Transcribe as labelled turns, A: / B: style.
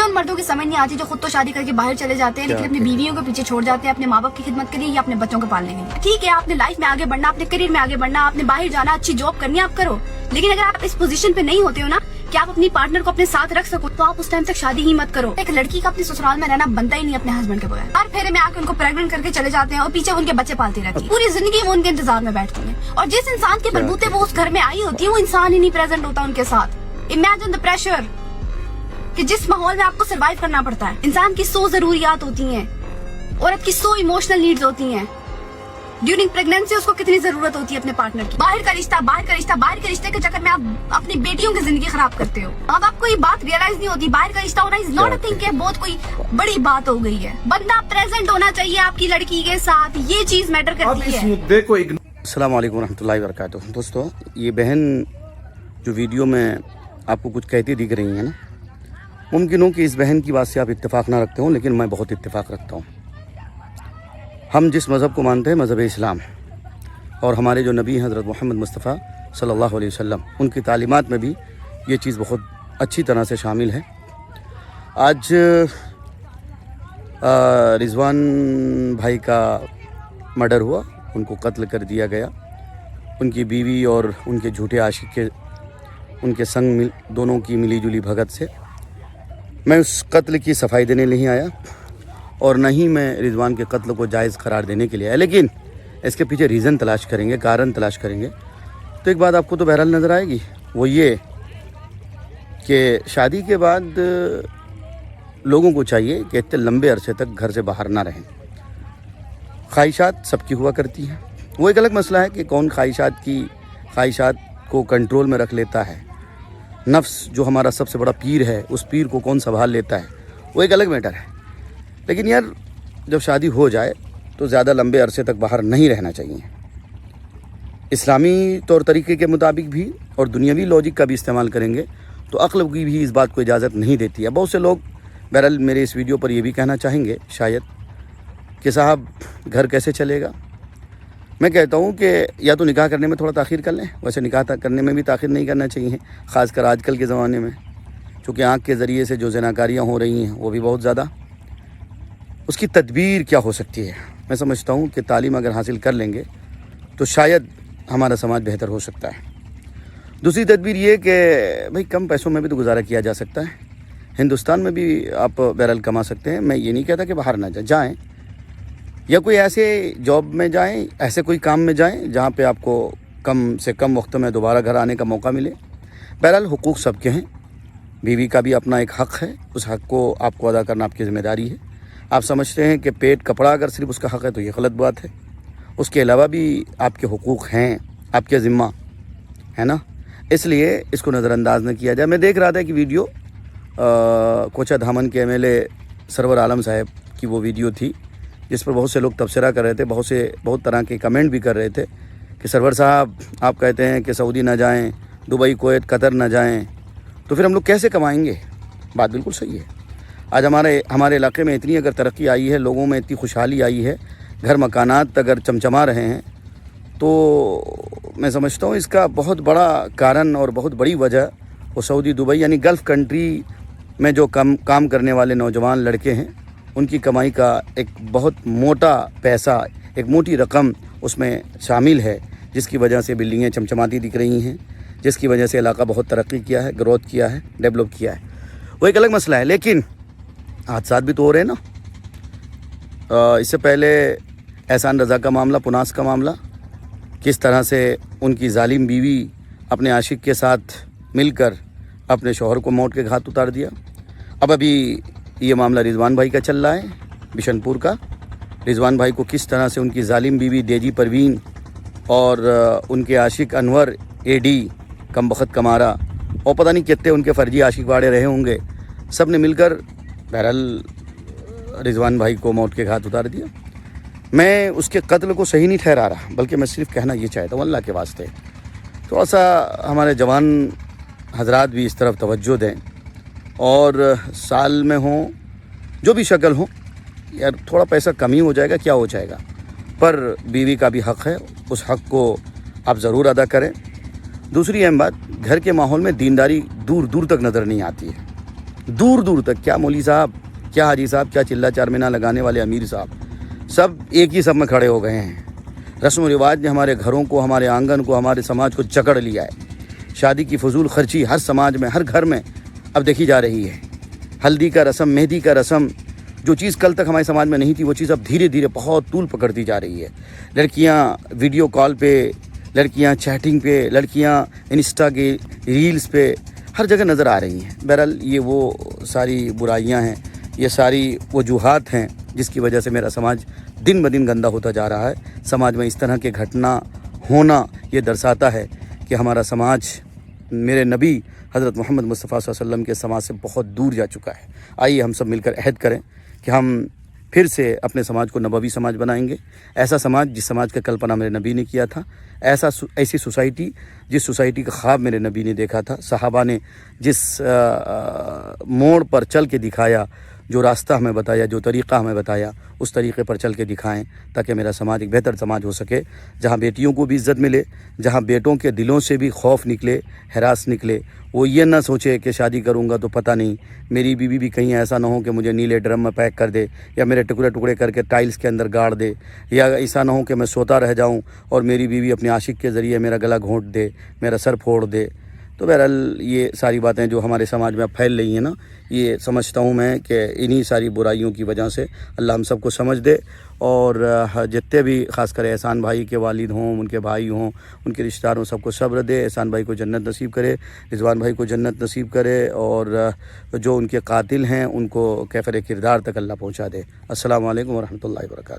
A: उन मर्दों की समझ नहीं आती जो खुद तो शादी करके बाहर चले जाते हैं लेकिन अपनी बीवियों को पीछे छोड़ जाते हैं अपने माँ बाप की खिदमत के लिए या अपने बच्चों को पालने के लिए। ठीक है, आपने लाइफ में आगे बढ़ना, अपने करियर में आगे बढ़ना, आपने बाहर जाना, अच्छी जॉब करनी, आप करो। लेकिन अगर आप इस पोजीशन पे नहीं होते हो ना कि आप अपनी पार्टनर को अपने साथ रख सको, तो आप उस टाइम तक शादी ही मत करो। एक लड़की का अपने ससुराल में रहना बनता ही नहीं अपने हस्बैंड के बगैर। हर फेरे में आके उनको प्रेग्नेंट करके चले जाते हैं और पीछे उनके बच्चे पालती रहती है। पूरी जिंदगी वो उनके इंतजार में बैठती है और जिस इंसान के बलबूते वो उस घर में आई होती है वो इंसान ही नहीं प्रेजेंट होता उनके साथ। इमेजिन द प्रेशर कि जिस माहौल में आपको सर्वाइव करना पड़ता है। इंसान की 100 जरूरियात होती हैं, औरत की 100 इमोशनल नीड्स होती हैं। ड्यूरिंग प्रेगनेंसी उसको कितनी जरूरत होती है अपने पार्टनर की। बाहर का रिश्ता, बाहर का रिश्ता, बाहर के रिश्ते के चक्कर में आप अपनी बेटियों की जिंदगी खराब करते हो। अब आपको ये बात रियलाइज नहीं होती, बाहर का रिश्ता होना इज नॉट अ थिंग कि बहुत कोई बड़ी बात हो गई है। बंदा प्रेजेंट होना चाहिए आपकी लड़की के साथ, ये चीज मैटर करती है।
B: अस्सलाम वालेकुम रहमतुल्लाहि व बरकातुहू। दोस्तों, ये बहन जो वीडियो में आपको कुछ कहती दिख रही है ना, मुमकिन हो कि इस बहन की बात से आप इत्तेफाक ना रखते हो, लेकिन मैं बहुत इत्तेफाक रखता हूँ। हम जिस मज़हब को मानते हैं, मज़हब इस्लाम, और हमारे जो नबी हज़रत मोहम्मद मुस्तफ़ा सल्लल्लाहु अलैहि वसल्लम, उनकी तालीमात में भी ये चीज़ बहुत अच्छी तरह से शामिल है। आज रिजवान भाई का मर्डर हुआ, उनको कत्ल कर दिया गया। उनकी बीवी और उनके झूठे आशिक के उनके संग दोनों की मिली जुली भगत से मैं उस कत्ल की सफाई देने नहीं आया और न ही मैं रिजवान के कत्ल को जायज़ करार देने के लिए आया, लेकिन इसके पीछे रीज़न तलाश करेंगे, कारण तलाश करेंगे। तो एक बात आपको तो बहरहाल नज़र आएगी, वो ये कि शादी के बाद लोगों को चाहिए कि इतने लंबे अरसे तक घर से बाहर ना रहें। ख्वाहिशात सबकी हुआ करती हैं, वो एक अलग मसला है कि कौन ख्वाहिशात को कंट्रोल में रख लेता है। नफ्स जो हमारा सबसे बड़ा पीर है, उस पीर को कौन संभाल लेता है, वो एक अलग मैटर है। लेकिन यार, जब शादी हो जाए तो ज़्यादा लंबे अरसे तक बाहर नहीं रहना चाहिए। इस्लामी तौर तरीके के मुताबिक भी और दुनियावी लॉजिक का भी इस्तेमाल करेंगे तो अक्ल की भी इस बात को इजाज़त नहीं देती है। बहुत से लोग बहरहाल मेरे इस वीडियो पर ये भी कहना चाहेंगे शायद कि साहब घर कैसे चलेगा। मैं कहता हूँ कि या तो निकाह करने में थोड़ा ताख़ीर कर लें। वैसे निकाह करने में भी ताख़ीर नहीं करना चाहिए, ख़ासकर आजकल के ज़माने में, चूँकि आँख के ज़रिए से जो ज़नाकारियाँ हो रही हैं वो भी बहुत ज़्यादा। उसकी तदबीर क्या हो सकती है? मैं समझता हूँ कि तालीम अगर हासिल कर लेंगे तो शायद हमारा समाज बेहतर हो सकता है। दूसरी तदबीर ये कि भाई कम पैसों में भी तो गुजारा किया जा सकता है। हिंदुस्तान में भी आप बहरहाल कमा सकते हैं। मैं ये नहीं कहता कि बाहर ना जाएँ, या कोई ऐसे जॉब में जाएं, ऐसे कोई काम में जाएं जहां पे आपको कम से कम वक्त में दोबारा घर आने का मौका मिले। बहरहाल हुकूक सबके हैं, बीवी का भी अपना एक हक़ है, उस हक़ को आपको अदा करना आपकी ज़िम्मेदारी है। आप समझते हैं कि पेट कपड़ा अगर सिर्फ उसका हक़ है तो ये गलत बात है। उसके अलावा भी आपके हुकूक हैं, आपके ज़िम्मा है ना, इसलिए इसको नज़रअंदाज न किया जाए। मैं देख रहा था कि वीडियो कोचा धामन के MLA सरवर आलम साहब की वो वीडियो थी जिस पर बहुत से लोग तबसरा कर रहे थे, बहुत तरह के कमेंट भी कर रहे थे कि सरवर साहब आप कहते हैं कि सऊदी ना जाएं, दुबई, कुवैत, कतर ना जाएं, तो फिर हम लोग कैसे कमाएंगे? बात बिल्कुल सही है। आज हमारे इलाके में इतनी अगर तरक्की आई है, लोगों में इतनी खुशहाली आई है, घर मकानात अगर चमचमा रहे हैं, तो मैं समझता हूँ इसका बहुत बड़ा कारण और बहुत बड़ी वजह वो सऊदी, दुबई यानी गल्फ़ कंट्री में जो काम करने वाले नौजवान लड़के हैं, उनकी कमाई का एक बहुत मोटा पैसा, एक मोटी रकम उसमें शामिल है, जिसकी वजह से बिल्डिंगें चमचमाती दिख रही हैं, जिसकी वजह से इलाका बहुत तरक्की किया है, ग्रोथ किया है, डेवलप किया है। वो एक अलग मसला है, लेकिन हादसात भी तो हो रहे हैं ना। इससे पहले एहसान रज़ा का मामला, पुनास का मामला, किस तरह से उनकी जालिम बीवी अपने आशिक के साथ मिलकर अपने शौहर को मौत के घाट उतार दिया। अब अभी ये मामला रिजवान भाई का चल रहा है, बिशनपुर का। रिजवान भाई को किस तरह से उनकी जालिम बीवी देजी परवीन और उनके आशिक अनवर AD कमबख्त कमारा और पता नहीं कितने उनके फर्जी आशिक वाड़े रहे होंगे, सब ने मिलकर बहरहाल रिजवान भाई को मौत के घाट उतार दिया। मैं उसके कत्ल को सही नहीं ठहरा रहा, बल्कि मैं सिर्फ कहना ये चाहता हूँ, अल्लाह के वास्ते थोड़ा सा हमारे जवान हजरात भी इस तरफ तवज्जो दें और साल में हो जो भी शक्ल हो, यार थोड़ा पैसा कम ही हो जाएगा, क्या हो जाएगा, पर बीवी का भी हक़ है, उस हक़ को आप ज़रूर अदा करें। दूसरी अहम बात, घर के माहौल में दीनदारी दूर दूर तक नज़र नहीं आती है। दूर दूर तक, क्या मौली साहब, क्या हाजी साहब, क्या चिल्ला चारमीना लगाने वाले अमीर साहब, सब एक ही सब में खड़े हो गए हैं। रस्म व रिवाज ने हमारे घरों को, हमारे आंगन को, हमारे समाज को जकड़ लिया है। शादी की फजूल खर्ची हर समाज में, हर घर में अब देखी जा रही है। हल्दी का रस्म, मेहंदी का रस्म, जो चीज़ कल तक हमारे समाज में नहीं थी, वो चीज़ अब धीरे धीरे बहुत तूल पकड़ती जा रही है। लड़कियां वीडियो कॉल पे, लड़कियां चैटिंग पे, लड़कियां इंस्टा के रील्स पे हर जगह नज़र आ रही हैं। बहरहाल ये वो सारी बुराइयां हैं, ये सारी वजूहात हैं जिसकी वजह से मेरा समाज दिन ब दिन गंदा होता जा रहा है। समाज में इस तरह के घटना होना ये दर्शाता है कि हमारा समाज मेरे नबी हज़रत मोहम्मद मुस्तफ़ा सल्लल्लाहु अलैहि वसल्लम के समाज से बहुत दूर जा चुका है। आइए हम सब मिलकर अहद करें कि हम फिर से अपने समाज को नबवी समाज बनाएंगे। ऐसा समाज जिस समाज का कल्पना मेरे नबी ने किया था, ऐसी सोसाइटी जिस सोसाइटी का ख्वाब मेरे नबी ने देखा था। सहाबा ने जिस मोड़ पर चल के दिखाया, जो रास्ता हमें बताया, जो तरीक़ा हमें बताया, उस तरीक़े पर चल के दिखाएं ताकि मेरा समाज एक बेहतर समाज हो सके, जहाँ बेटियों को भी इज़्ज़त मिले, जहाँ बेटों के दिलों से भी खौफ निकले, हरास निकले। वो ये ना सोचे कि शादी करूँगा तो पता नहीं मेरी बीवी भी कहीं ऐसा ना हो कि मुझे नीले ड्रम में पैक कर दे, या मेरे टुकड़े टुकड़े करके टाइल्स के अंदर गाड़ दे, या ऐसा ना हो कि मैं सोता रह जाऊँ और मेरी बीवी अपने आशिक के ज़रिए मेरा गला घोंट दे, मेरा सर फोड़ दे। तो बहरहाल ये सारी बातें जो हमारे समाज में अब फैल रही हैं ना, ये समझता हूँ मैं कि इन्हीं सारी बुराइयों की वजह से अल्लाह हम सबको समझ दे, और जितने भी ख़ासकर एहसान भाई के वालिद हों, उनके भाई हों, उनके रिश्तेदारों, सबको सब्र दे। एहसान भाई को जन्नत नसीब करे, रिजवान भाई को जन्नत नसीब करे, और जो उनके कातिल हैं उनको कैफ़र किरदार तक अल्लाह पहुँचा दे। अस्सलामु अलैकुम व रहमतुल्लाहि व बरकातहू।